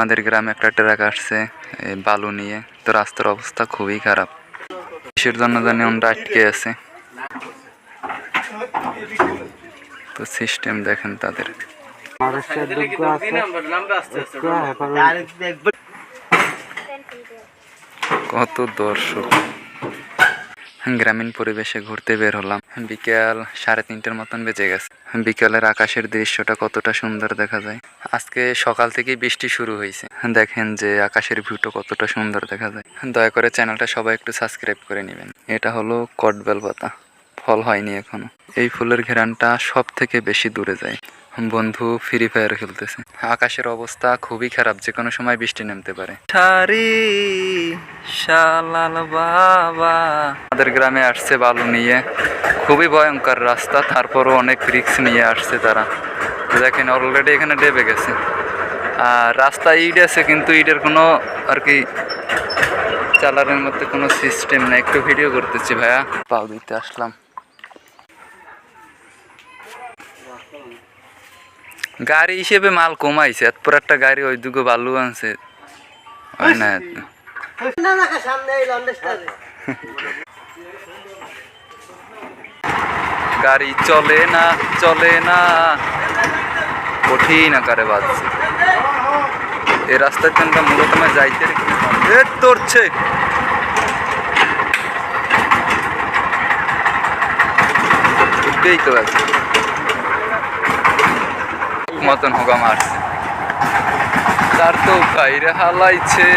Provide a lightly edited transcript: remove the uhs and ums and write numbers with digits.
আমাদের গ্রামে একটা ট্রাক আসছে বালু নিয়ে, তো রাস্তার অবস্থা খুবই খারাপ। কিসের জন্য জানি আমরা আটকে আছে, তো সিস্টেম দেখেন তাদের কত দর্শক। গ্রামীণ পরিবেশে ঘুরতে বের হলাম, বিকেল 3:30 মতন বেজে গেছে। বিকেলের আকাশের দৃশ্যটা কতটা সুন্দর দেখা যায়। আজকে সকাল থেকেই বৃষ্টি শুরু হয়েছে, দেখেন যে আকাশের ভিউটা কতটা সুন্দর দেখা যায়। দয়া করে চ্যানেলটা সবাই একটু সাবস্ক্রাইব করে নেবেন। এটা হলো কটবেল পাতা, ফল হয়নি এখনো। এই ফুলের ঘেরানটা সব থেকে বেশি দূরে যায়। বন্ধু ফ্রি ফায়ার খেলতেছে। আকাশের অবস্থা খুবই খারাপ, যে কোনো সময় বৃষ্টি নামতে পারে। শালাল বাবা আমাদের গ্রামে আসছে বালু নিয়ে, খুবই ভয়ঙ্কর রাস্তা, তারপরও অনেক রিস্ক নিয়ে আসছে তারা। দেখেন অলরেডি এখানে ডেবে গেছে। আর রাস্তা ইট আছে, কিন্তু ইটের কোনো আর কি চালানোর মধ্যে কোনো সিস্টেম নেই। একটু ভিডিও করতেছি ভাইয়া, পাও দিতে আসলাম। গাড়ি হিসেবে মাল কমাইছে, এরপর একটা গাড়ি ওই দুটো বালু আনছে, হয় না? গাড়ি চলে না চলে না, কঠিন আকারে বাজছে। এই রাস্তাতে আমরা মূলত যাইতে তোরছে উঠবেই তো আছে মতন হোগা মারছে, তার তো বাইরে হালাইছে।